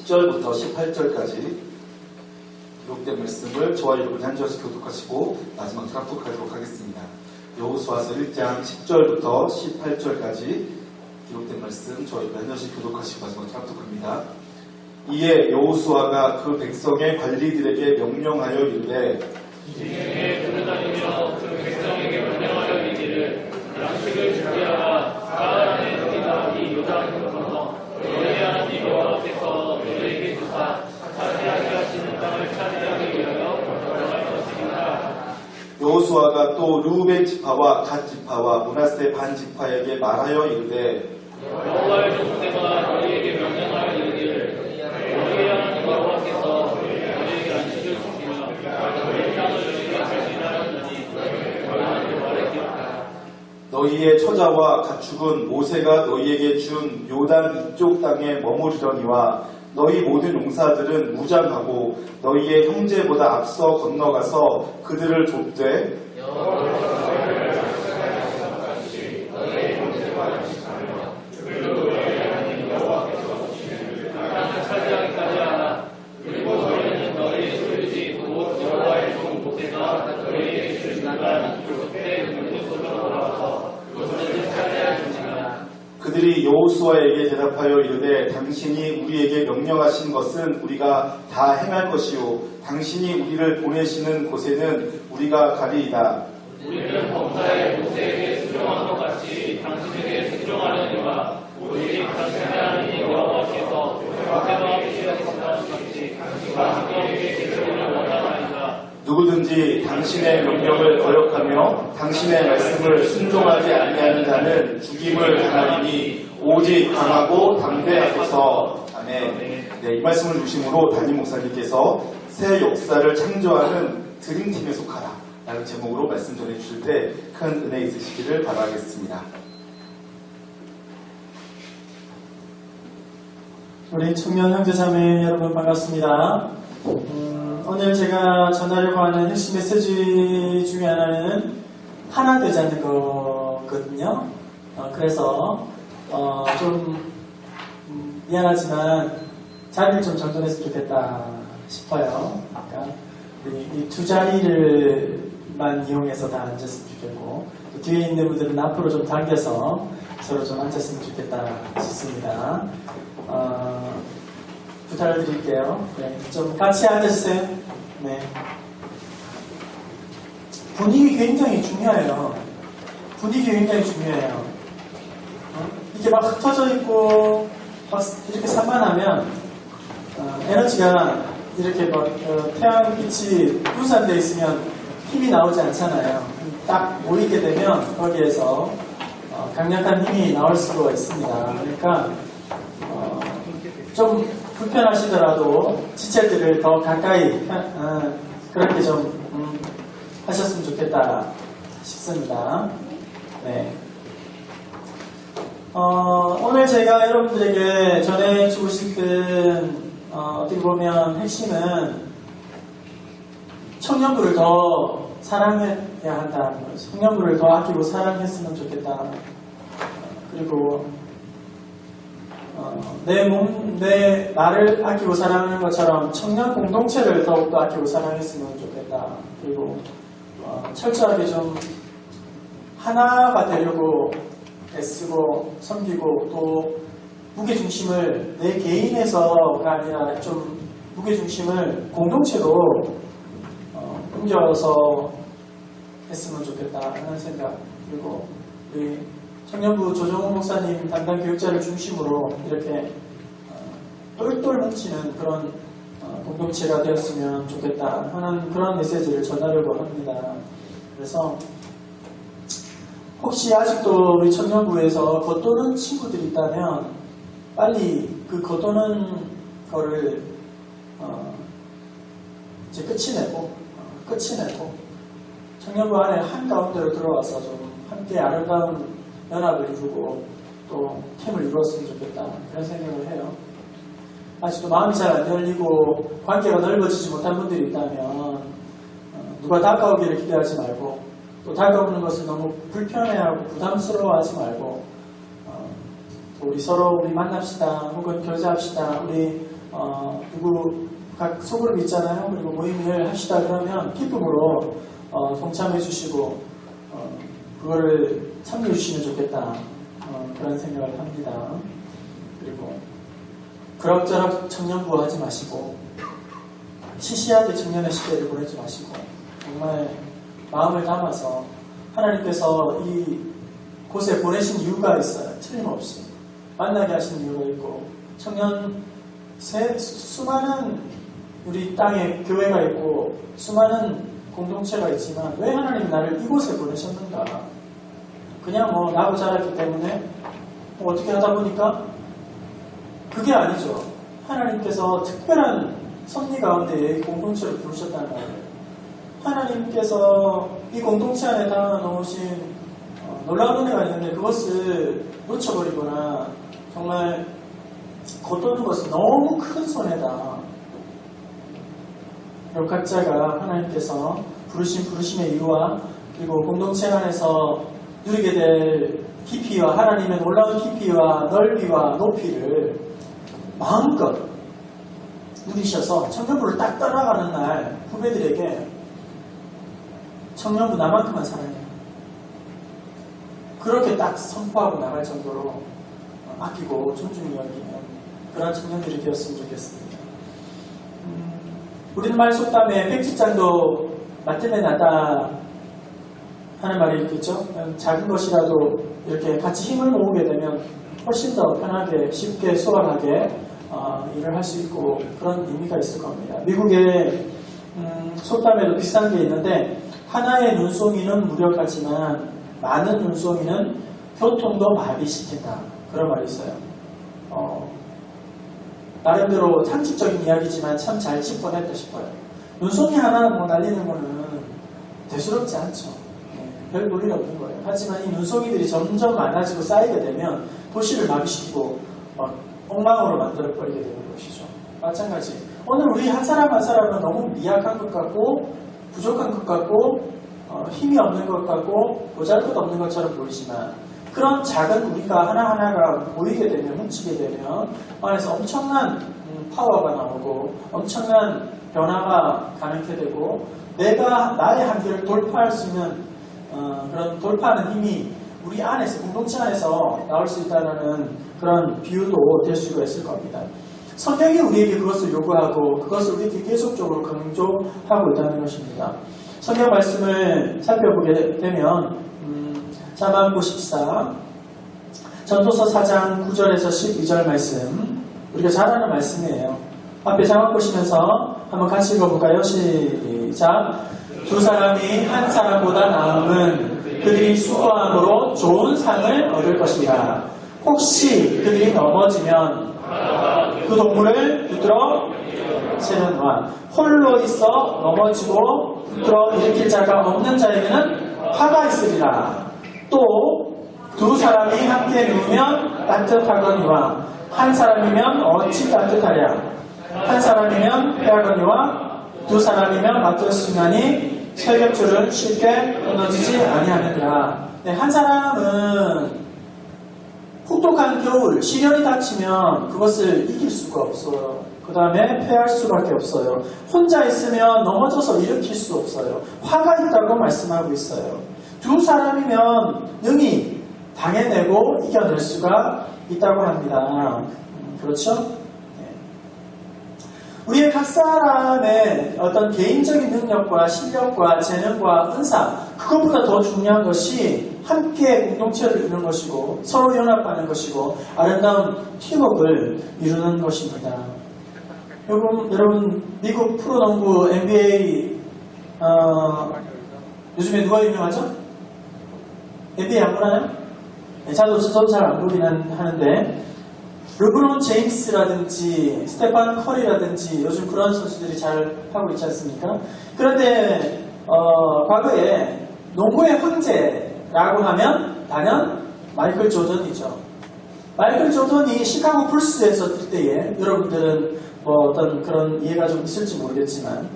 10절부터 18절까지 기록된 말씀을 저와 여러분이 한 절씩 교독하시고 마지막 합독하도록 하겠습니다. 여호수아서 1장 10절부터 18절까지 기록된 말씀 저와 여러분이 한 절씩 교독하시고 마지막 합독합니다. 이에 여호수아가 그 백성의 관리들에게 명령하여 이르되 진행에 들어다니며 그 백성에게 명령하여 이르기를 양식을 준비하라. 사흘 안에 너희가 이 요단을 건너 너희 하나님 여호와께서 너희에게 주사 차지하게 하시는 땅을 차지하기 위하여 걸어갈 것이니라. 여호수아가 또 르우벤 지파와 갓 지파와 므낫세 반 지파에게 말하여 이르되 여호와의 종대가 너희에게 명령하여 이르기를 너희 하나님 여호와께서 너희에게 안식을 주시며 너희 땅을 너희가 차지하였느니 너희는 말했기로다. 너희의 처자와 가축은 모세가 너희에게 준 요단 이쪽 땅에 머무르려니와 너희 모든 용사들은 무장하고 너희의 형제보다 앞서 건너가서 그들을 돕되 차지하기까지 하라. 그리고 너희는 너희의 소유지 곧 여호와의 종 모세가 너희에게 주신 나라 그때 문제 속으로 돌아와서 그것을 차지할 것이니라. 그들이 여호수아에게 대답하여 이르되 당신이 우리에게 명령하신 것은 우리가 다 행할 것이요 당신이 우리를 보내시는 곳에는 우리가 가리이다. 우리는 범사에 모세에게 수종한 것 같이 당신에게 수종하려니와 오직 당신의 하나님 여호와께서 모세와 계시하신 같이 당신에게 계시기를 원하나이다. 누구든지 당신의 명령을 거역하며 당신의 말씀을 순종하지 아니하는 자는 죽임을 당하리니 오직 강하고 담대하소서. 아멘. 네, 이 말씀을 중심으로 담임 목사님께서 새 역사를 창조하는 드림팀에 속하라 라는 제목으로 말씀 전해주실 때 큰 은혜 있으시기를 바라겠습니다. 우리 청년 형제자매 여러분 반갑습니다. 오늘 제가 전하려고 하는 핵심 메시지 중에 하나는 하나 되자는 거거든요. 그래서 좀 미안하지만 자리를 좀 정돈했으면 좋겠다 싶어요. 그러니까 이 두 자리를만 이용해서 다 앉았으면 좋겠고 또 뒤에 있는 분들은 앞으로 좀 당겨서 서로 좀 앉았으면 좋겠다 싶습니다. 부탁을 드릴게요. 네, 좀 같이 앉아주세요. 네. 분위기 굉장히 중요해요. 분위기 굉장히 중요해요. 이렇게 막 흩어져 있고 막 이렇게 산만하면 에너지가 이렇게 막 태양빛이 분산되어 있으면 힘이 나오지 않잖아요. 딱 모이게 되면 거기에서 강력한 힘이 나올 수가 있습니다. 그러니까 좀 불편하시더라도 지체들을 더 가까이 그렇게 좀 하셨으면 좋겠다 싶습니다. 네. 오늘 제가 여러분들에게 전해주고 싶은 어떻게 보면 핵심은 청년부를 더 사랑해야 한다. 청년부를 더 아끼고 사랑했으면 좋겠다. 그리고 내 나를 아끼고 사랑하는 것처럼 청년 공동체를 더욱더 아끼고 사랑했으면 좋겠다. 그리고 철저하게 좀 하나가 되려고 애쓰고 섬기고 또 무게중심을 내 개인에서가 아니라 좀 무게중심을 공동체로 옮겨서 했으면 좋겠다 하는 생각. 그리고 우리 청년부 조정호 목사님 담당 교육자를 중심으로 이렇게 똘똘 뭉치는 그런 공동체가 되었으면 좋겠다 하는 그런 메시지를 전하려고 합니다. 그래서 혹시 아직도 우리 청년부에서 겉도는 친구들이 있다면 빨리 그 겉도는 거를 이제 끝이 내고 청년부 안에 한가운데로 들어와서 좀 함께 아름다운 연합을 이루고 또 팀을 이루었으면 좋겠다 그런 생각을 해요. 아직도 마음이 잘 안 열리고 관계가 넓어지지 못한 분들이 있다면 누가 다가오기를 기대하지 말고 또 다가오는 것을 너무 불편해하고 부담스러워하지 말고 우리 서로 우리 만납시다 혹은 교제합시다 우리 누구 각 소그룹 있잖아요. 그리고 모임을 합시다 그러면 기쁨으로 동참해 주시고 그거를 참여해 주시면 좋겠다. 그런 생각을 합니다. 그리고 그럭저럭 청년부 하지 마시고 시시하게 청년의 시대를 보내지 마시고 정말 마음을 담아서 하나님께서 이 곳에 보내신 이유가 있어요. 틀림없이 만나게 하신 이유가 있고 청년 수많은 우리 땅에 교회가 있고 수많은 공동체가 있지만 왜 하나님이 나를 이곳에 보내셨는가? 그냥 뭐 나고 자랐기 때문에 뭐 어떻게 하다 보니까 그게 아니죠. 하나님께서 특별한 섭리 가운데 이 공동체를 부르셨다는 거예요. 하나님께서 이 공동체 안에 담아놓으신 놀라운 은혜가 있는데 그것을 놓쳐버리거나 정말 겉도는 것은 너무 큰 손해다. 그럼 각자가 하나님께서 부르심의 이유와 그리고 공동체 안에서 누리게 될 깊이와 하나님의 놀라운 깊이와 넓이와 높이를 마음껏 누리셔서 청년부를 딱 따라가는 날 후배들에게 청년부 나만큼만 사랑해요. 그렇게 딱 선포하고 나갈 정도로 아끼고 존중히 여기는 그런 청년들이 되었으면 좋겠습니다. 우리는 말 속담에 백지장도 맞들매 나다 하는 말이 있겠죠. 작은 것이라도 이렇게 같이 힘을 모으게 되면 훨씬 더 편하게 쉽게 수월하게 일을 할 수 있고 그런 의미가 있을 겁니다. 미국의 속담에도 비슷한 게 있는데 하나의 눈송이는 무력하지만 많은 눈송이는 교통도 마비시킨다. 그런 말이 있어요. 나름대로 상식적인 이야기지만 참 잘 짚어냈다 싶어요. 눈송이 하나 뭐 날리는 거는 대수롭지 않죠. 별 볼일 없는 거예요. 하지만 이 눈송이들이 점점 많아지고 쌓이게 되면 도시를 마비시키고 엉망으로 만들어버리게 되는 것이죠. 마찬가지. 오늘 우리 한 사람 한 사람은 너무 미약한 것 같고 부족한 것 같고 힘이 없는 것 같고 보잘것없는 것처럼 보이지만 그런 작은 우리가 하나하나가 모이게 되면 뭉치게 되면 안에서 엄청난 파워가 나오고 엄청난 변화가 가능하게 되고 내가 나의 한계를 돌파할 수 있는 그런 돌파하는 힘이 우리 안에서 공동체 안에서 나올 수 있다는 그런 비유도 될 수가 있을 겁니다. 성경이 우리에게 그것을 요구하고 그것을 우리에게 계속적으로 강조하고 있다는 것입니다. 성경 말씀을 살펴보게 되면 자막 보십시다. 전도서 4장 9절에서 12절 말씀 우리가 잘 아는 말씀이에요. 앞에 자막 보시면서 한번 같이 읽어볼까요? 시작. 두 사람이 한 사람보다 나음은 그들이 수고함으로 좋은 상을 얻을 것이라. 혹시 그들이 넘어지면 그 동물을 붙들어 세는와 홀로 있어 넘어지고 붙들어 일으킬 자가 없는 자에게는 화가 있으리라. 또 두 사람이 함께 누우면 따뜻하거니와 한 사람이면 어찌 따뜻하랴. 한 사람이면 패하거니와 두 사람이면 맡겼으나니 철벽줄은 쉽게 끊어지지 아니하느니라. 네, 한 사람은 혹독한 겨울, 시련이 닥치면 그것을 이길 수가 없어요. 그 다음에 패할 수밖에 없어요. 혼자 있으면 넘어져서 일으킬 수 없어요. 화가 있다고 말씀하고 있어요. 두 사람이면 능히 당해내고 이겨낼 수가 있다고 합니다. 그렇죠? 네. 우리의 각 사람의 어떤 개인적인 능력과 실력과 재능과 은사, 그것보다 더 중요한 것이 함께 공동체를 이루는 것이고 서로 연합하는 것이고 아름다운 팀워크를 이루는 것입니다. 여러분 미국 프로농구 NBA 요즘에 누가 유명하죠? NBA 안 보나요? 네, 저도 잘 안 보긴 하는데 르브론 제임스라든지 스테판 커리라든지 요즘 그런 선수들이 잘 하고 있지 않습니까? 그런데 과거에 농구의 황제라고 하면 단연 마이클 조던이죠. 마이클 조던이 시카고 불스에서 뛸 때에 여러분들은 뭐 어떤 그런 이해가 좀 있을지 모르겠지만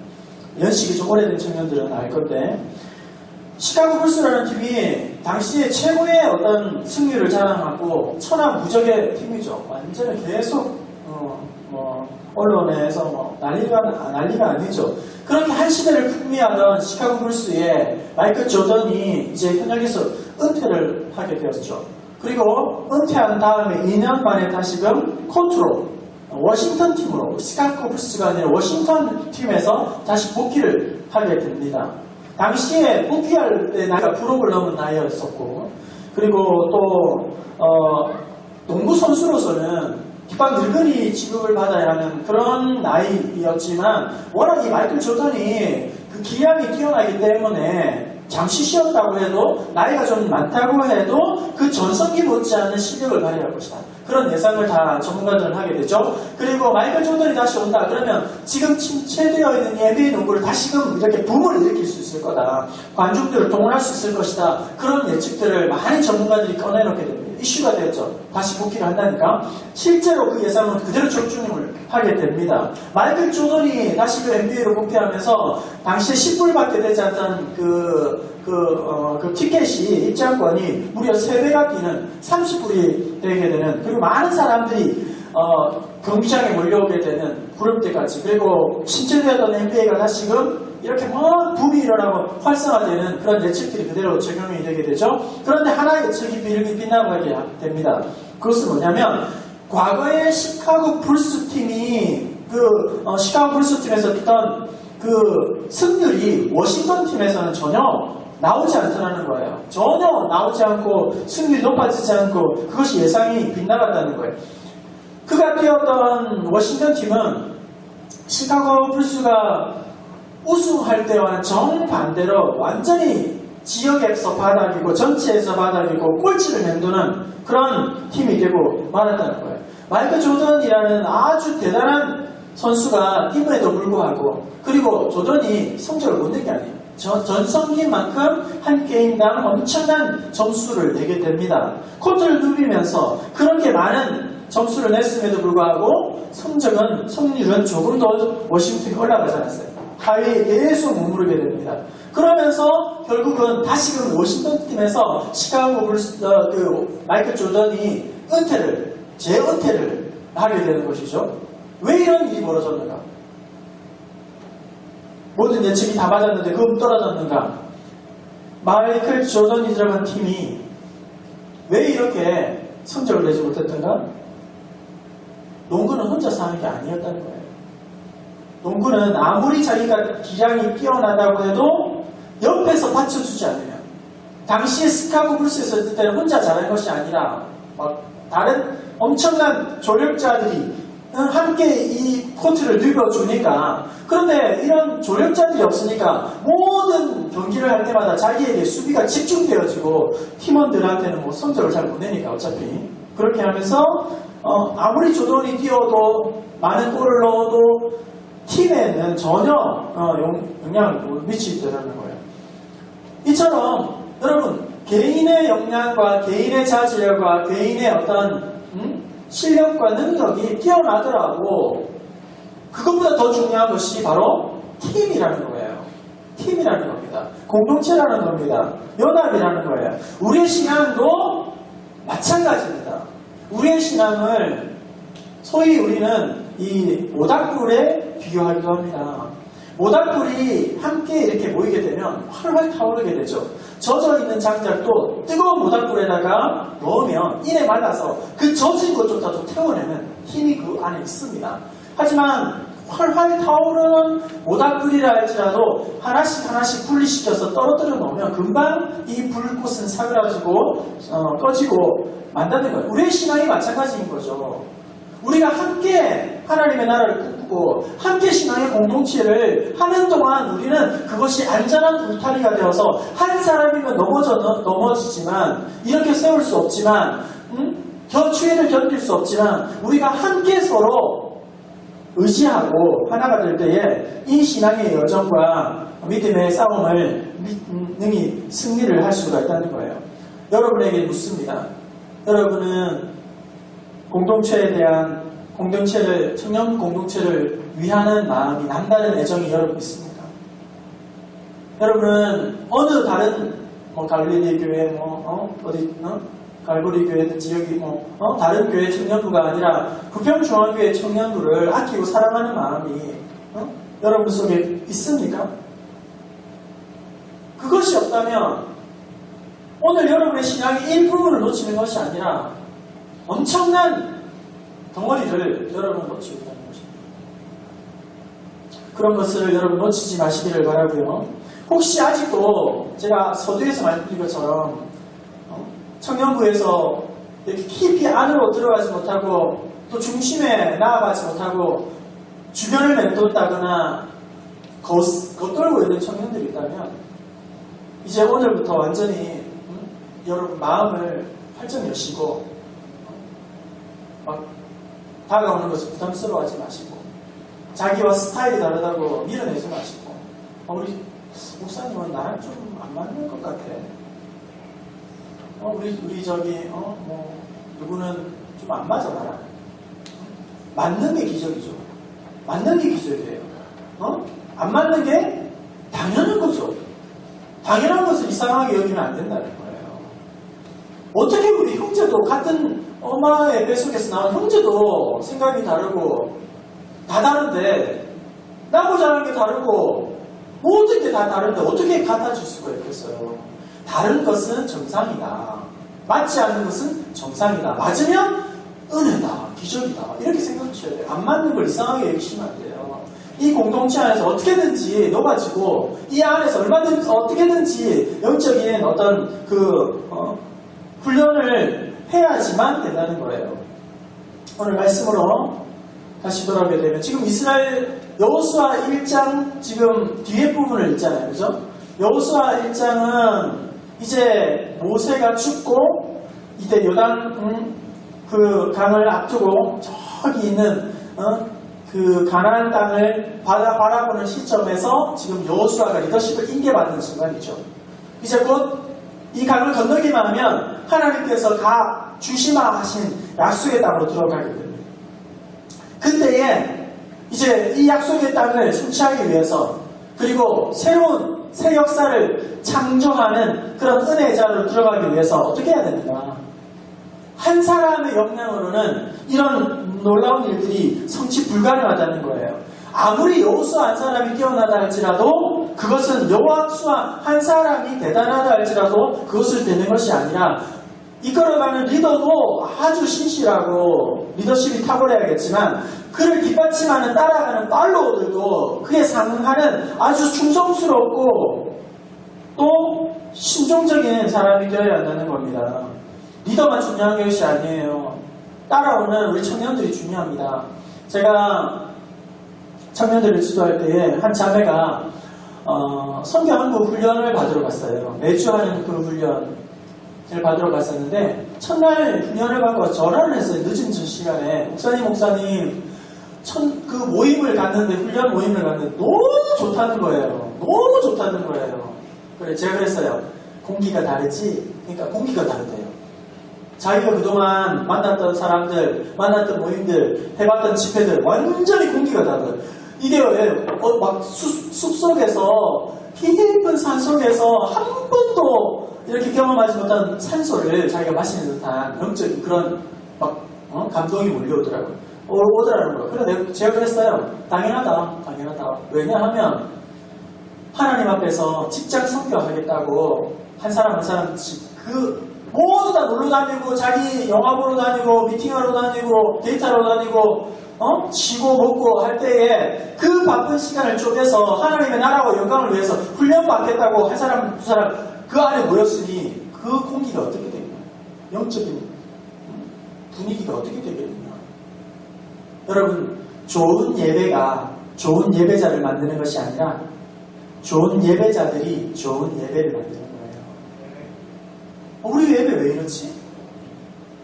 연식이 좀 오래된 청년들은 알 건데 시카고 불스라는 팀이 당시에 최고의 어떤 승률을 자랑하고 천하무적의 팀이죠. 완전히 계속 언론에서 난리가 아니죠. 그렇게 한 시대를 풍미하던 시카고 불스의 마이클 조던이 이제 현역에서 은퇴를 하게 되었죠. 그리고 은퇴한 다음에 2년 만에 다시금 코트로 워싱턴 팀으로 시카고 불스가 아니라 워싱턴 팀에서 다시 복귀를 하게 됩니다. 당시에 복귀할 때 나이가 부록을 넘은 나이였었고, 그리고 또 농구 선수로서는 기빵 늙은이 취급을 받아야 하는 그런 나이였지만, 워낙 이 마이클 조던이 그 기량이 뛰어나기 때문에 잠시 쉬었다고 해도, 나이가 좀 많다고 해도 그 전성기 못지않은 실력을 발휘할 것이다. 그런 예상을 다 전문가들은 하게 되죠. 그리고 마이클 조던이 다시 온다 그러면 지금 침체되어 있는 NBA 농구를 다시금 이렇게 붐을 일으킬 수 있을 거다. 관중들을 동원할 수 있을 것이다. 그런 예측들을 많은 전문가들이 꺼내놓게 됩니다. 이슈가 되었죠. 다시 복귀를 한다니까. 실제로 그 예상은 그대로 적중을 하게 됩니다. 마이클 조던이 다시 그 NBA로 복귀하면서 당시에 10불밖에 되지 않던 그 티켓이, 입장권이 무려 3배가 뛰는 30불이 되게 되는, 그리고 많은 사람들이 경기장에 몰려오게 되는 그럴 때까지, 그리고 신체되었던 NBA가 다시금 이렇게 붐이 일어나고 활성화되는 그런 예측들이 그대로 적용이 되게 되죠. 그런데 하나의 예측이 빗나가게 됩니다. 그것은 뭐냐면, 과거에 시카고 불스 팀이 시카고 불스 팀에서 뛰던 그 승률이 워싱턴 팀에서는 전혀 나오지 않더라는 거예요. 전혀 나오지 않고 승률이 높아지지 않고, 그것이 예상이 빗나갔다는 거예요. 그가 뛰었던 워싱턴 팀은 시카고 불스가 우승할 때와는 정반대로 완전히 지역에서 바닥이고 전체에서 바닥이고 꼴찌를 맴도는 그런 팀이 되고 말았다는 거예요. 마이클 조던이라는 아주 대단한 선수가 임에도 불구하고, 그리고 조던이 성적을 못 낸 게 아니에요. 전성기만큼 한 게임당 엄청난 점수를 내게 됩니다. 코트를 누비면서 그렇게 많은 점수를 냈음에도 불구하고 성률은 조금 더 워싱턴이 올라가지 않았어요. 하위에 계속 머무르게 됩니다. 그러면서 결국은 다시금 워싱턴 팀에서 시카고 불스 마이클 조던이 재은퇴를 하게 되는 것이죠. 왜 이런 일이 벌어졌는가? 모든 예측이 다 맞았는데 그럼 떨어졌는가? 마이클 조던이 들어간 팀이 왜 이렇게 성적을 내지 못했던가? 농구는 혼자서 하는 게 아니었다는 거예요. 농구는 아무리 자기가 기량이 뛰어나다고 해도 옆에서 받쳐주지 않으면, 당시에 시카고 불스에서 했을 때는 혼자 잘한 것이 아니라 막 다른 엄청난 조력자들이 함께 이 코트를 누벼주니까, 그런데 이런 조력자들이 없으니까 모든 경기를 할 때마다 자기에게 수비가 집중되어지고 팀원들한테는 뭐 성적을 잘 못 내니까 어차피 그렇게 하면서 아무리 조던이 뛰어도 많은 골을 넣어도 팀에는 전혀 영향을 못 미치더라는 거예요. 이처럼 여러분, 개인의 역량과 개인의 자질과 개인의 어떤 실력과 능력이 뛰어나더라도 그것보다 더 중요한 것이 바로 팀이라는 거예요. 팀이라는 겁니다. 공동체라는 겁니다. 연합이라는 거예요. 우리의 신앙도 마찬가지입니다. 우리의 신앙을 소위 우리는 이 모닥불에 비교하기도 합니다. 모닥불이 함께 이렇게 모이게 되면 활활 타오르게 되죠. 젖어있는 장작도 뜨거운 모닥불에다가 넣으면 이내 말라서 그 젖은 것조차도 태워내는 힘이 그 안에 있습니다. 하지만 활활 타오르는 모닥불이라 할지라도 하나씩 분리시켜서 떨어뜨려 놓으면 금방 이 불꽃은 사그라지고 꺼지고 만다는 거예요. 우리의 신앙이 마찬가지인 거죠. 우리가 함께 하나님의 나라를 꿈꾸고 함께 신앙의 공동체를 하는 동안 우리는 그것이 안전한 울타리가 되어서 한 사람이면 넘어지지만 이렇게 세울 수 없지만 추위를 견딜 수 없지만 우리가 함께 서로 의지하고 하나가 될 때에 이 신앙의 여정과 믿음의 싸움을 능히 승리를 할 수가 있다는 거예요. 여러분에게 묻습니다. 여러분은 공동체에 대한 청년 공동체를 위하는 마음이, 남다른 애정이 여러분 있습니까? 여러분은 어느 다른 갈릴리 교회 갈보리 교회든지 여기 다른 교회 청년부가 아니라 부평중앙교회 청년부를 아끼고 사랑하는 마음이 여러분 속에 있습니까? 그것이 없다면 오늘 여러분의 신앙의 일부분을 놓치는 것이 아니라 엄청난 덩어리를 여러분 놓치고 있다는 것입니다. 그런 것을 여러분 놓치지 마시기를 바라고요. 혹시 아직도 제가 서두에서 말씀드린 것처럼 청년부에서 이렇게 깊이 안으로 들어가지 못하고 또 중심에 나아가지 못하고 주변을 맴돌다거나 겉돌고 있는 청년들이 있다면 이제 오늘부터 완전히 여러분 마음을 활짝 여시고 막 다가오는 것을 부담스러워하지 마시고 자기와 스타일이 다르다고 밀어내지 마시고 우리 목사님은 나랑 좀 안 맞는 것 같아. 우리 저기 누구는 좀 안 맞아 나랑. 맞는 게 기적이죠. 맞는 게 기적이에요. 안 맞는 게 당연한 거죠. 당연한 것을 이상하게 여기면 안 된다는 거예요. 어떻게 우리 형제도 같은 엄마의 뱃속에서 나온 형제도 생각이 다르고 다 다른데 나고 자란 게 다르고 모든 게 다 다른데 어떻게 같아질 수가 있겠어요. 다른 것은 정상이다. 맞지 않는 것은 정상이다. 맞으면 은혜다. 기적이다. 이렇게 생각하셔야 돼요. 안 맞는 걸 이상하게 여기시면 안 돼요. 이 공동체 안에서 어떻게든지 녹아지고 이 안에서 얼마든지 어떻게든지 영적인 어떤 훈련을 해야지만 된다는 거예요. 오늘 말씀으로 다시 돌아오게 되면 지금 이스라엘 여호수아 1장 지금 뒤에 부분을 읽잖아요. 그죠? 여호수아 1장은 이제 모세가 죽고 이때 요단 그 강을 앞두고 저기 있는 그 가나안 땅을 바라보는 시점에서 지금 여호수아가 리더십을 인계받는 순간이죠. 이제 곧 이 강을 건너기만 하면 하나님께서 다 주시마 하신 약속의 땅으로 들어가게 됩니다. 그때에 이제 이 약속의 땅을 성취하기 위해서 그리고 새로운 새 역사를 창조하는 그런 은혜의 자리로 들어가기 위해서 어떻게 해야 됩니까? 한 사람의 역량으로는 이런 놀라운 일들이 성취 불가능하다는 거예요. 아무리 여호수아 한 사람이 뛰어나다 할지라도 그것은 여호수아 한 사람이 대단하다 할지라도 그것을 되는 것이 아니라 이끌어가는 리더도 아주 신실하고 리더십이 탁월해야겠지만 그를 뒷받침하는 따라가는 팔로워들도 그에 상응하는 아주 충성스럽고 또 신종적인 사람이 되어야 한다는 겁니다. 리더만 중요한 것이 아니에요. 따라오는 우리 청년들이 중요합니다. 제가 청년들을 지도할 때에 한 자매가 성경한국 훈련을 받으러 갔어요. 매주 하는 그 훈련을 받으러 갔었는데 첫날 훈련을 받고 전화를 했어요. 늦은 시간에 목사님 그 모임을 갔는데 훈련 모임을 갔는데 너무 좋다는 거예요. 너무 좋다는 거예요. 그래 제가 그랬어요. 공기가 다르지? 그러니까 공기가 다르대요. 자기가 그동안 만났던 사람들, 만났던 모임들, 해봤던 집회들 완전히 공기가 다르대요. 이게 막 숲속에서 깊은 산속에서 한 번도 이렇게 경험하지 못한 산소를 자기가 마시는 듯한 영적인 그런 막 감동이 몰려오더라고요. 오더라는 거예요. 그래서 제가 그랬어요. 당연하다. 왜냐하면 하나님 앞에서 직장 성교하겠다고 한 사람 한 사람씩 모두 다 놀러 다니고 자기 영화 보러 다니고 미팅하러 다니고 데이트하러 다니고 쉬고 먹고 할 때에 그 바쁜 시간을 쪼개서 하나님의 나라와 영광을 위해서 훈련받겠다고 한 사람 두 사람 그 안에 모였으니 그 공기가 어떻게 되겠냐? 영적인 분위기가 어떻게 되겠느냐? 여러분 좋은 예배가 좋은 예배자를 만드는 것이 아니라 좋은 예배자들이 좋은 예배를 만드는 거예요. 우리 예배 왜 이렇지?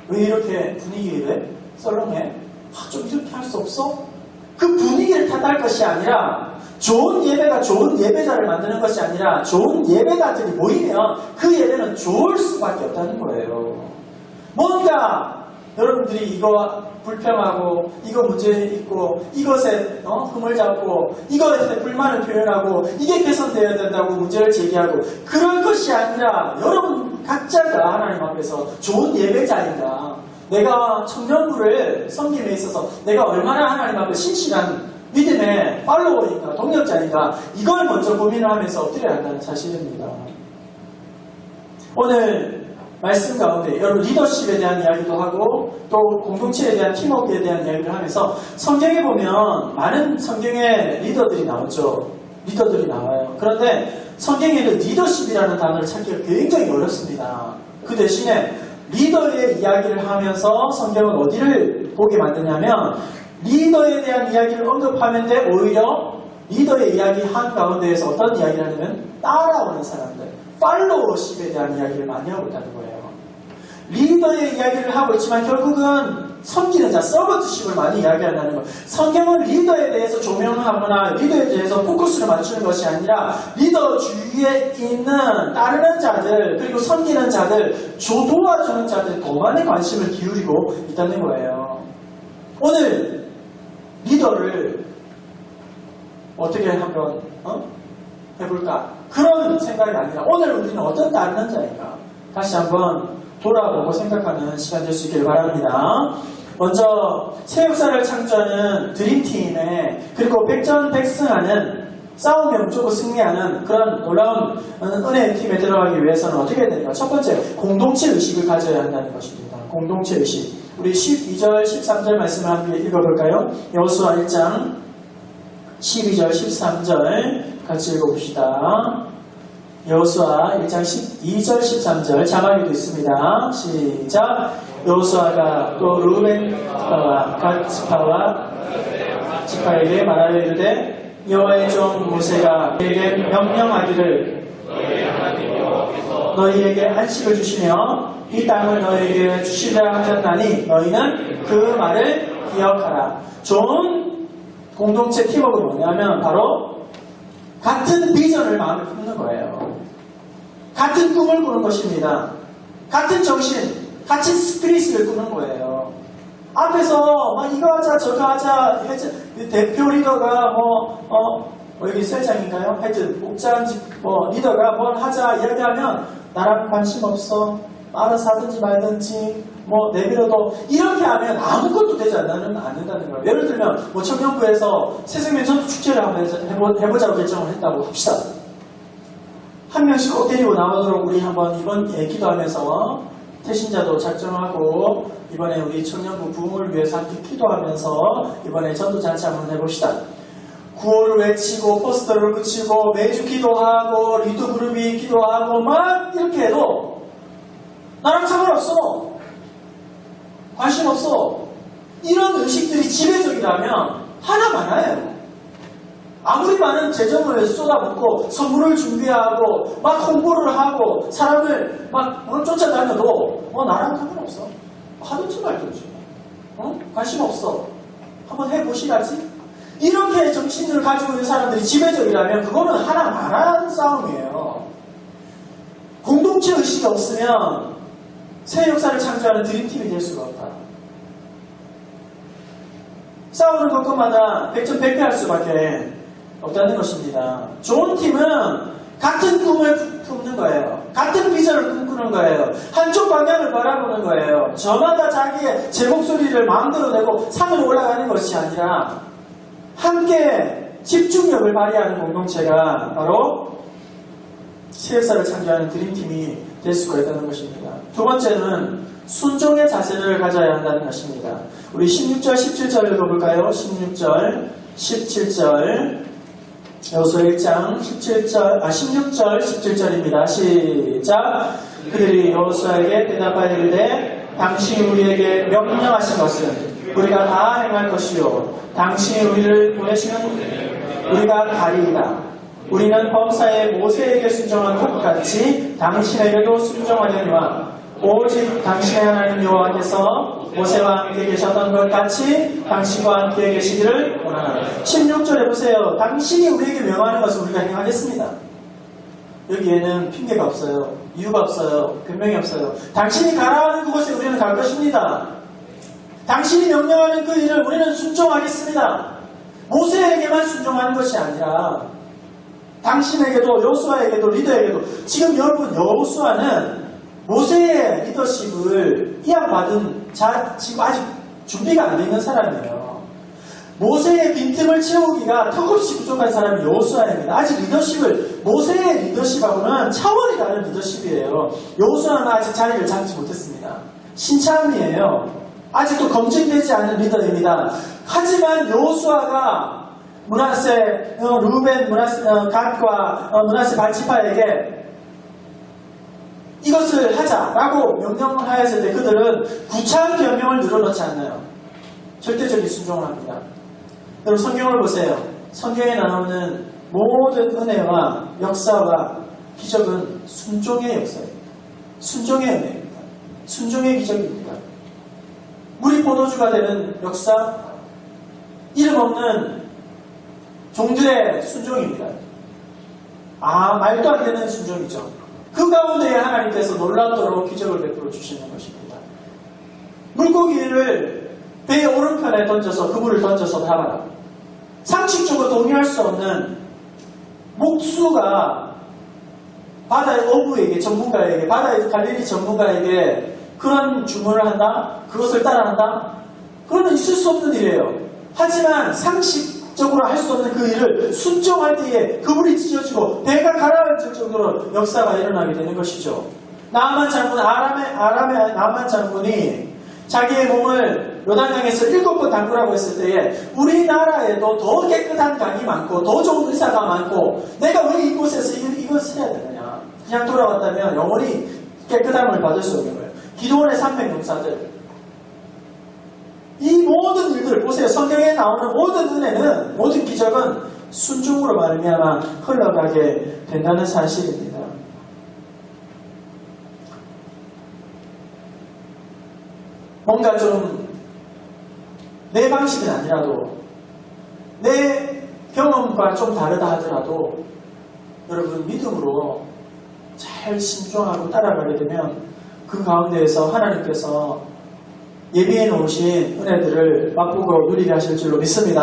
왜 이렇게 분위기를 썰렁해? 좀 이렇게 할 수 없어? 그 분위기를 탓할 것이 아니라 좋은 예배가 좋은 예배자를 만드는 것이 아니라 좋은 예배자들이 모이면 그 예배는 좋을 수밖에 없다는 거예요. 뭔가 여러분들이 이거 불평하고 이거 문제 있고 이것에 흠을 잡고 이것에 불만을 표현하고 이게 개선되어야 된다고 문제를 제기하고 그럴 것이 아니라 여러분 각자가 하나님 앞에서 좋은 예배자인가, 내가 청년부를 섬김에 있어서 내가 얼마나 하나님 앞에 신실한 믿음의 팔로워인가, 동력자인가, 이걸 먼저 고민을 하면서 엎드려야 한다는 사실입니다. 오늘 말씀 가운데 여러분 리더십에 대한 이야기도 하고 또 공동체에 대한 팀워크에 대한 이야기를 하면서 성경에 보면 많은 성경의 리더들이 나오죠. 리더들이 나와요. 그런데 성경에는 리더십이라는 단어를 찾기가 굉장히 어렵습니다. 그 대신에 리더의 이야기를 하면서 성경은 어디를 보게 만드냐면 리더에 대한 이야기를 언급하면 돼 오히려 리더의 이야기 한 가운데에서 어떤 이야기를 하냐면 따라오는 사람들, 팔로워십에 대한 이야기를 많이 하고 있다는 거예요. 리더의 이야기를 하고 있지만 결국은 섬기는 자, 서버트십을 많이 이야기한다는 거예요. 성경은 리더에 대해서 조명하거나 리더에 대해서 포커스를 맞추는 것이 아니라 리더 주위에 있는 따르는 자들, 그리고 섬기는 자들, 도와주는 자들 더 많은 관심을 기울이고 있다는 거예요. 오늘 리더를 어떻게 한번 해볼까? 그런 생각이 아니라 오늘 우리는 어떤 따르는 자인가? 다시 한번 돌아보고 생각하는 시간 될 수 있기를 바랍니다. 먼저 새 역사를 창조하는 드림팀에 그리고 백전백승하는 싸움에 무조건 승리하는 그런 놀라운 은혜의 팀에 들어가기 위해서는 어떻게 해야 되는가? 첫 번째, 공동체 의식을 가져야 한다는 것입니다. 공동체 의식. 우리 12절, 13절 말씀을 함께 읽어볼까요? 여호수아 1장 12절, 13절 같이 읽어봅시다. 여호수아 1장 12절, 13절 자막에도 있습니다. 시작. 여호수아가 또 루벤 지파와 갓 지파에게 말하여 이르되 여호와의 종 모세가 그에게 명령하기를 너희에게 안식을 주시며 이 땅을 너희에게 주시려 하셨나니 너희는 그 말을 기억하라. 좋은 공동체 팀워크는 뭐냐면 바로 같은 비전을 마음에 품는 거예요. 같은 꿈을 꾸는 것입니다. 같은 정신, 같은 스피릿을 꾸는 거예요. 앞에서 막 이거 하자 저거 하자 대표 리더가 여기 셀장인가요? 하여튼 목장 리더가 뭘 하자 이야기하면 나랑 관심 없어, 알아서 하든지 말든지 내밀어도 이렇게 하면 아무것도 되지 않는다는 거예요. 예를 들면 청년부에서 새생명 전투 축제를 한번 해보자고 결정을 했다고 합시다. 한 명씩 꼭 데리고 나오도록 우리 한번 이번 기도하면서 태신자도 작정하고 이번에 우리 청년부 부흥을 위해서 함께 기도하면서 이번에 전도잔치 한번 해봅시다. 구호를 외치고 포스터를 붙이고 매주 기도하고 리더그룹이 기도하고 막 이렇게 해도 나랑 상관없어, 관심 없어, 이런 의식들이 지배적이라면 하나 많아요. 아무리 많은 재정을 쏟아붓고 선물을 준비하고 막 홍보를 하고 사람을 막 쫓아다녀도 나랑 상관없어, 하든지 말든지 관심 없어, 한번 해보시라지, 이렇게 정신을 가지고 있는 사람들이 지배적이라면 그거는 하나 말하는 싸움이에요. 공동체 의식이 없으면 새 역사를 창조하는 드림팀이 될 수가 없다. 싸우는 것마다 백전백패할 수밖에 없다는 것입니다. 좋은 팀은 같은 꿈을 품는 거예요. 같은 비전을 꿈꾸는 거예요. 한쪽 방향을 바라보는 거예요. 저마다 자기의 제 목소리를 마음대로 내고 산으로 올라가는 것이 아니라 함께 집중력을 발휘하는 공동체가 바로 새 역사를 창조하는 드림팀이 될 수가 있다는 것입니다. 두 번째는 순종의 자세를 가져야 한다는 것입니다. 우리 16절, 17절 읽어볼까요? 16절, 17절 여호수아 1장 16절, 17절입니다. 시작. 그들이 여호수아에게 대답하여 이르되 당신이 우리에게 명령하신 것은 우리가 다 행할 것이요 당신이 우리를 보내시는 우리가 다리이다. 우리는 범사에 모세에게 순종한 것 같이 당신에게도 순종하려니와 오직 당신의 하나님 여호와께서 모세와 함께 계셨던 것 같이 당신과 함께 계시기를 원하노라. 16절에 보세요. 당신이 우리에게 명하는 것을 우리가 행하겠습니다. 여기에는 핑계가 없어요. 이유가 없어요. 변명이 없어요. 당신이 가라 하는 그곳에 우리는 갈 것입니다. 당신이 명령하는 그 일을 우리는 순종하겠습니다. 모세에게만 순종하는 것이 아니라 당신에게도, 여호수아에게도, 리더에게도. 지금 여러분, 여호수아는 모세의 리더십을 이양받은 지금 아직 준비가 안 돼 있는 사람이에요. 모세의 빈틈을 채우기가 턱없이 부족한 사람이 여호수아입니다. 아직 모세의 리더십하고는 차원이 다른 리더십이에요. 여호수아는 아직 자리를 잡지 못했습니다. 신참이에요. 아직도 검증되지 않은 리더입니다. 하지만 여호수아가 므낫세, 루벤, 갓과 므낫세 반지파에게 이것을 하자라고 명령을 하였을 때 그들은 구차한 변명을 늘어놓지 않나요? 절대적인 순종을 합니다. 여러분 성경을 보세요. 성경에 나오는 모든 은혜와 역사와 기적은 순종의 역사입니다. 순종의 은혜입니다. 순종의 기적입니다. 물이 포도주가 되는 역사, 이름 없는 종들의 순종입니다. 말도 안 되는 순종이죠. 그 가운데에 하나님께서 놀랍도록 기적을 베풀어 주시는 것입니다. 물고기를 배의 오른편에 던져서 그물을 던져서 잡아라. 상식적으로 동의할 수 없는 목수가 바다의 어부에게, 전문가에게, 바다의 갈릴리 전문가에게 그런 주문을 한다? 그것을 따라한다? 그거는 있을 수 없는 일이에요. 하지만 상식적으로 할 수 없는 그 일을 순종할 때에 그물이 찢어지고 배가 가라앉을 정도로 역사가 일어나게 되는 것이죠. 나아만 장군이 자기의 몸을 요단강에서 7번 담그라고 했을 때에 우리나라에도 더 깨끗한 강이 많고 더 좋은 의사가 많고 내가 왜 이곳에서 이것을 해야 되느냐. 그냥 돌아왔다면 영원히 깨끗함을 받을 수 없는 거예요. 기도원의 300용사들, 이 모든 일들 보세요. 성경에 나오는 모든 은혜는, 모든 기적은 순종으로 말미암아 흘러가게 된다는 사실입니다. 뭔가 좀 내 방식은 아니라도 내 경험과 좀 다르다 하더라도 여러분 믿음으로 잘 신중하고 따라가게 되면 그 가운데에서 하나님께서 예비해 놓으신 은혜들을 맛보고 누리게 하실 줄로 믿습니다.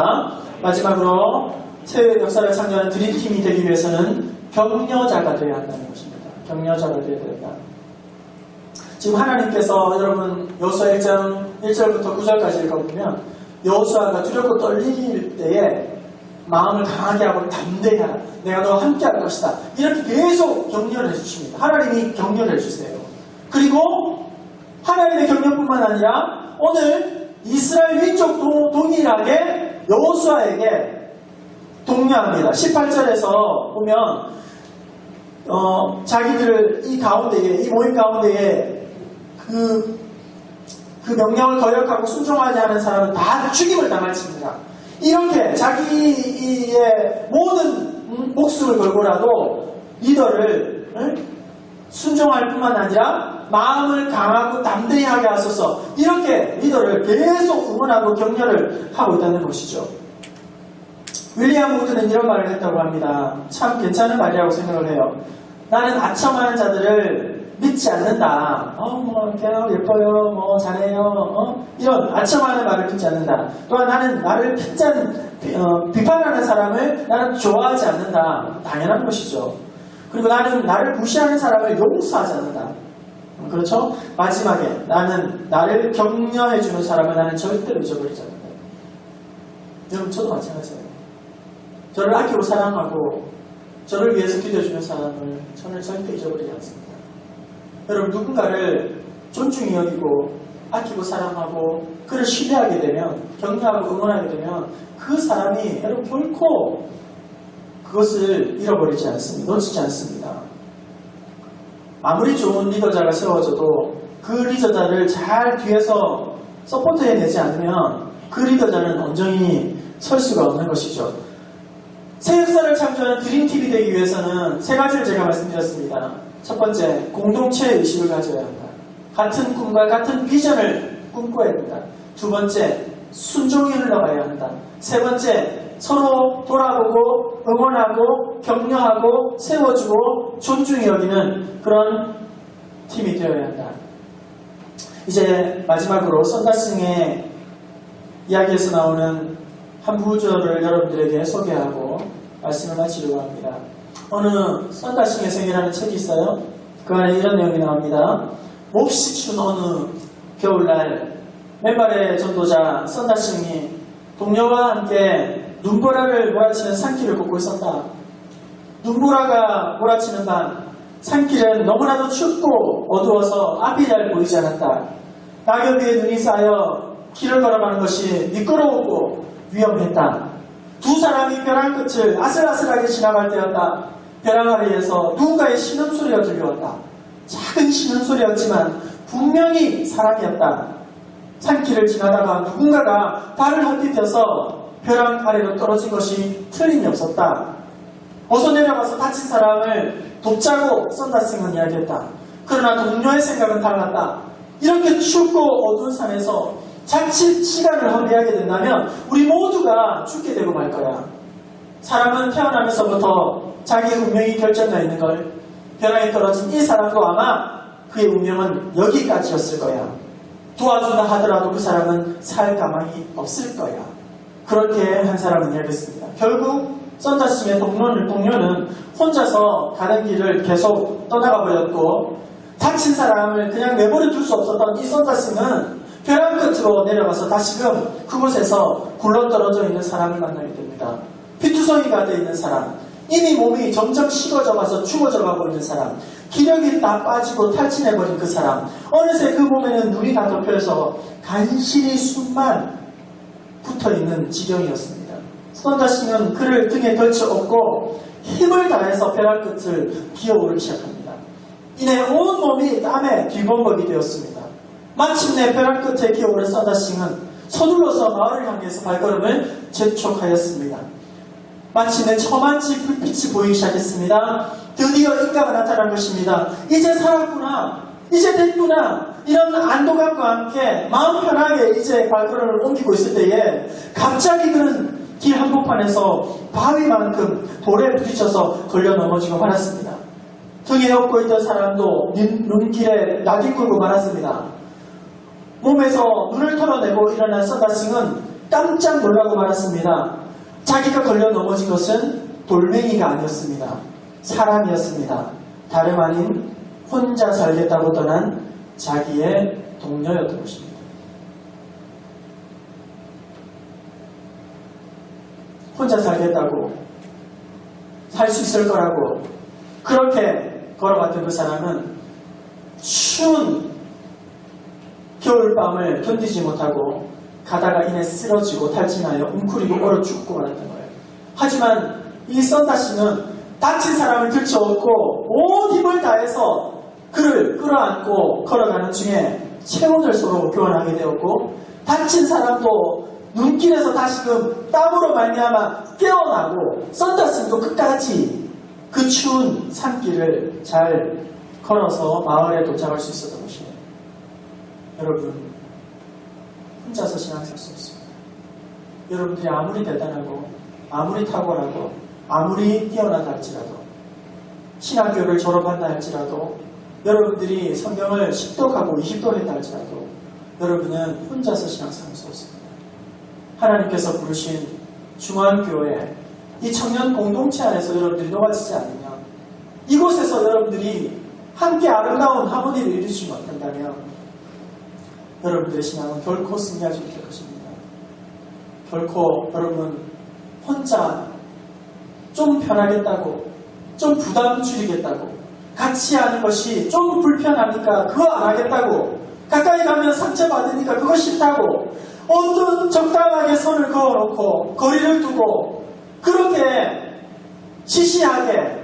마지막으로 새 역사를 창조하는 드림팀이 되기 위해서는 격려자가 되어야 한다는 것입니다. 격려자가 되어야 된다. 지금 하나님께서 여러분 여호수아 1장 1절부터 9절까지 읽어보면 여호수아가 두렵고 떨릴 때에 마음을 강하게 하고 담대히 하라. 내가 너와 함께 할 것이다. 이렇게 계속 격려를 해주십니다. 하나님이 격려를 해주세요. 그리고 하나님의 격려뿐만 아니라 오늘 이스라엘 민족도 동일하게 여호수아에게 독려합니다. 18절에서 보면 자기들을 이 모임 가운데에 그 명령을 거역하고 순종하지 않은 사람은 다 죽임을 당할지니라. 이렇게 자기의 모든 목숨을 걸고라도 리더를 순종할 뿐만 아니라 마음을 강하고 담대히 하게 하소서, 이렇게 리더를 계속 응원하고 격려를 하고 있다는 것이죠. 윌리엄 우드는 이런 말을 했다고 합니다. 참 괜찮은 말이라고 생각을 해요. 나는 아첨하는 자들을 믿지 않는다. 걔 예뻐요, 잘해요, 이런 아첨하는 말을 듣지 않는다. 또한 나는 나를 비판하는 사람을 나는 좋아하지 않는다. 당연한 것이죠. 그리고 나는 나를 무시하는 사람을 용서하지 않는다. 그렇죠? 마지막에 나는 나를 격려해주는 사람을 나는 절대로 잊어버리지 않는다. 여러분 저도 마찬가지예요. 저를 아끼고 사랑하고 저를 위해서 기도해주는 사람을 저는 절대 잊어버리지 않습니다. 여러분 누군가를 존중히 여기고 아끼고 사랑하고 그를 신뢰하게 되면, 격려하고 응원하게 되면 그 사람이 여러분 결코 그것을 잃어버리지 않습니다. 놓치지 않습니다. 아무리 좋은 리더자가 세워져도 그 리더자를 잘 뒤에서 서포트해내지 않으면 그 리더자는 온전히 설 수가 없는 것이죠. 새 역사를 창조하는 드림팀이 되기 위해서는 세 가지를 제가 말씀드렸습니다. 첫 번째, 공동체의 의식을 가져야 한다. 같은 꿈과 같은 비전을 꿈꿔야 한다. 두 번째, 순종이 흘러가야 한다. 세 번째, 서로 돌아보고 응원하고 격려하고 세워주고 존중히 여기는 그런 팀이 되어야 한다. 이제 마지막으로 썬다싱의 이야기에서 나오는 한 구절을 여러분들에게 소개하고 말씀을 마치려고 합니다. 어느 썬다싱의 생이라는 책이 있어요. 그 안에 이런 내용이 나옵니다. 몹시 추운 어느 겨울날 맨발의 전도자 썬다싱이 동료와 함께 눈보라를 몰아치는 산길을 걷고 있었다. 눈보라가 몰아치는 밤 산길은 너무나도 춥고 어두워서 앞이 잘 보이지 않았다. 낙엽 위에 눈이 쌓여 길을 걸어가는 것이 미끄러웠고 위험했다. 두 사람이 벼랑 끝을 아슬아슬하게 지나갈 때였다. 벼랑 아래에서 누군가의 신음소리가 들려왔다. 작은 신음소리였지만 분명히 사람이었다. 산길을 지나다가 누군가가 발을 헛디뎌서 벼랑 아래로 떨어진 것이 틀림이 없었다. 어서 내려가서 다친 사람을 돕자고 썬다싱은 이야기했다. 그러나 동료의 생각은 달랐다. 이렇게 춥고 어두운 산에서 자칫 시간을 허비하게 된다면 우리 모두가 죽게 되고 말 거야. 사람은 태어나면서부터 자기의 운명이 결정되어 있는 걸 벼랑에 떨어진 이 사람도 아마 그의 운명은 여기까지였을 거야. 도와준다 하더라도 그 사람은 살 가망이 없을 거야. 그렇게 한 사람은 이야기했습니다. 결국 썬다싱의 동료는 혼자서 가는 길을 계속 떠나가 버렸고 다친 사람을 그냥 내버려 둘 수 없었던 이 썬다싱은 벼랑 끝으로 내려가서 다시금 그곳에서 굴러떨어져 있는 사람을 만나게 됩니다. 피투성이가 되어 있는 사람, 이미 몸이 점점 식어져 가서 죽어져 가고 있는 사람, 기력이 다 빠지고 탈진해버린 그 사람, 어느새 그 몸에는 눈이 다 덮여서 간신히 숨만 붙어있는 지경이었습니다. 썬다싱은 그를 등에 걸쳐 업고 힘을 다해서 벼랑 끝을 기어오르기 시작합니다. 이내 온 몸이 땀에 뒤범벅이 되었습니다. 마침내 벼랑 끝에 기어오른 썬다싱은 서둘러서 마을을 향해서 발걸음을 재촉하였습니다. 마침내 처만치 불빛이 보이기 시작했습니다. 드디어 인가가 나타난 것입니다. 이제 살았구나. 이제 됐구나. 이런 안도감과 함께 마음 편하게 이제 발걸음을 옮기고 있을 때에 갑자기 그는 길 한복판에서 바위만큼 돌에 부딪혀서 걸려 넘어지고 말았습니다. 등에 업고 있던 사람도 눈길에 낙이 굴고 말았습니다. 몸에서 눈을 털어내고 일어난 썬다싱은 깜짝 놀라고 말았습니다. 자기가 걸려 넘어진 것은 돌멩이가 아니었습니다. 사람이었습니다. 다름 아닌 혼자 살겠다고 떠난 자기의 동료였던 것입니다. 혼자 살겠다고 살 수 있을 거라고 그렇게 걸어갔던 그 사람은 추운 겨울밤을 견디지 못하고 가다가 이내 쓰러지고 탈진하여 웅크리고 얼어 죽고 말았던 거예요. 하지만 이 썬다싱은 다친 사람을 들쳐업고 온 힘을 다해서 그를 끌어안고 걸어가는 중에 체온을 서로 교환하게 되었고 다친 사람도 눈길에서 다시금 땀으로 말미암아 깨어나고 썬다싱도 끝까지 그 추운 산길을 잘 걸어서 마을에 도착할 수 있었던 것이에요. 여러분, 혼자서 신앙생활 수 없습니다. 여러분들이 아무리 대단하고 아무리 탁월하고 아무리 뛰어나다 할지라도 신학교를 졸업한다 할지라도 여러분들이 성경을 10독하고 20독 했다 할지라도 여러분은 혼자서 신앙생활 수 없습니다. 하나님께서 부르신 중앙교회 이 청년 공동체 안에서 여러분들이 놓아지지 않으면 이곳에서 여러분들이 함께 아름다운 하모니를 이루지 못한다면 여러분들의 신앙은 결코 승리하지 못할 것입니다. 결코 여러분 혼자 좀 편하겠다고 좀 부담 줄이겠다고 같이 하는 것이 좀 불편하니까 그거 안 하겠다고 가까이 가면 상처받으니까 그거 싫다고 어떤 적당하게 선을 그어놓고 거리를 두고 그렇게 시시하게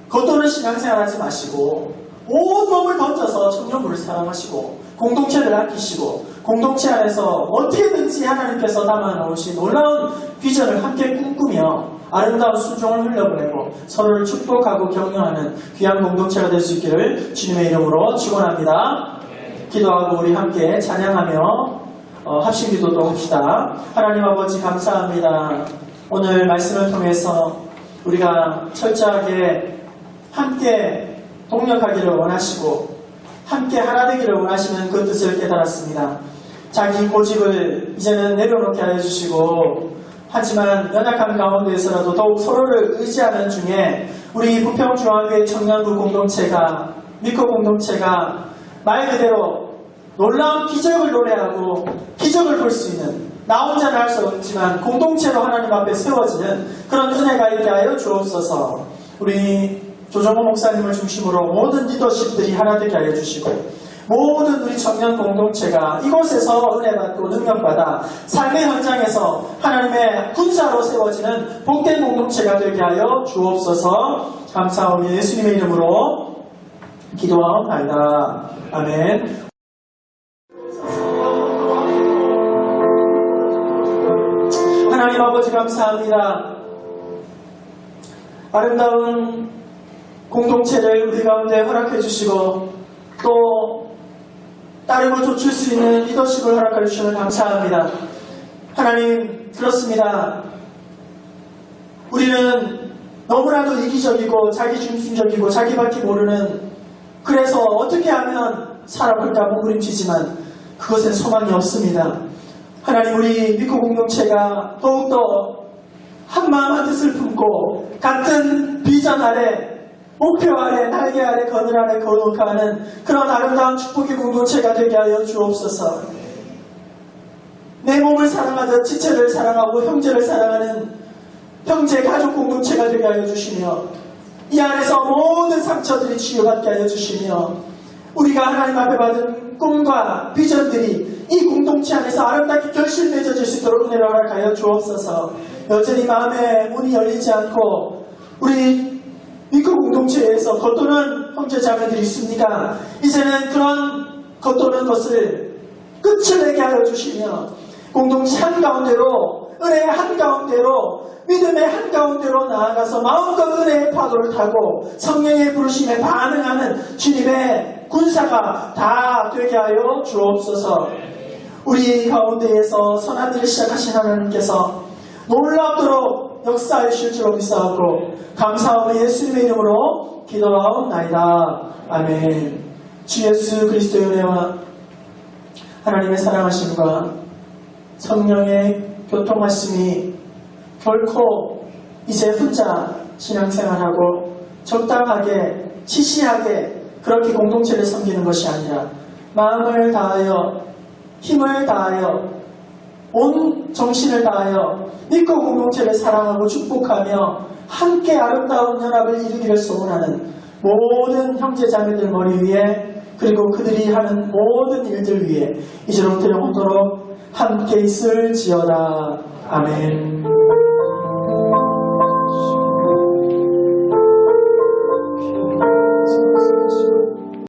겉도는 신앙생활 하지 마시고 온 몸을 던져서 청년부를 사랑하시고 공동체를 아끼시고 공동체 안에서 어떻게든지 하나님께서 담아놓으신 놀라운 비전을 함께 꿈꾸며 아름다운 순종을 흘려보내고 서로를 축복하고 격려하는 귀한 공동체가 될 수 있기를 주님의 이름으로 축원합니다. 기도하고 우리 함께 찬양하며 합심기도도 합시다. 하나님 아버지 감사합니다. 오늘 말씀을 통해서 우리가 철저하게 함께 동력하기를 원하시고 함께 하나 되기를 원하시는 그 뜻을 깨달았습니다. 자기 고집을 이제는 내려놓게 하여 주시고 하지만 연약한 가운데에서라도 더욱 서로를 의지하는 중에 우리 부평중앙교회 청년부 공동체가, 미코 공동체가 말 그대로 놀라운 기적을 노래하고 기적을 볼 수 있는, 나 혼자는 할 수 없지만 공동체로 하나님 앞에 세워지는 그런 은혜가 있게 하여 주옵소서. 우리 조정호 목사님을 중심으로 모든 리더십들이 하나 되게 하여 주시고, 모든 우리 청년 공동체가 이곳에서 은혜받고 능력받아 삶의 현장에서 하나님의 군사로 세워지는 복된 공동체가 되게 하여 주옵소서. 감사하며 예수님의 이름으로 기도하옵나이다. 아멘. 하나님 아버지 감사합니다. 아름다운 공동체를 우리 가운데 허락해 주시고 또 따르고 좇을 수 있는 리더십을 허락해 주시면 감사합니다. 하나님, 그렇습니다. 우리는 너무나도 이기적이고 자기 중심적이고 자기밖에 모르는, 그래서 어떻게 하면 살아볼까 몸부림치지만 그것엔 소망이 없습니다. 하나님, 우리 미코 공동체가 더욱더 한마음 한뜻을 품고 같은 비전 아래, 목표 아래, 날개 아래, 그늘 아래 거룩하는 그런 아름다운 축복의 공동체가 되게 하여 주옵소서. 내 몸을 사랑하듯 지체를 사랑하고 형제를 사랑하는 형제 가족 공동체가 되게 하여 주시며, 이 안에서 모든 상처들이 치유받게 하여 주시며, 우리가 하나님 앞에 받은 꿈과 비전들이 이 공동체 안에서 아름답게 결실 맺어질 수 있도록 은혜를 허락하여 주옵소서. 여전히 마음의 문이 열리지 않고 우리 미코 공동체에서 겉도는 형제자매들이 있습니까? 이제는 그런 겉도는 것을 끝을 내게 하여 주시며, 공동체 한가운데로, 은혜의 한가운데로, 믿음의 한가운데로 나아가서 마음껏 은혜의 파도를 타고 성령의 부르심에 반응하는 주님의 군사가 다 되게 하여 주옵소서. 우리 가운데에서 선한 일을 시작하신 하나님께서 놀랍도록 역사하실 줄 믿사오고 감사하며 예수님의 이름으로 기도하옵나이다. 아멘. 주 예수 그리스도의 은혜와 하나님의 사랑하심과 성령의 교통하심이 결코 이제 혼자 신앙생활하고 적당하게 시시하게 그렇게 공동체를 섬기는 것이 아니라 마음을 다하여 힘을 다하여 온 정신을 다하여 믿고 공동체를 사랑하고 축복하며 함께 아름다운 연합을 이루기를 소원하는 모든 형제자매들 머리 위에, 그리고 그들이 하는 모든 일들 위에 이제로부터 영원토록 함께 있을지어다. 아멘.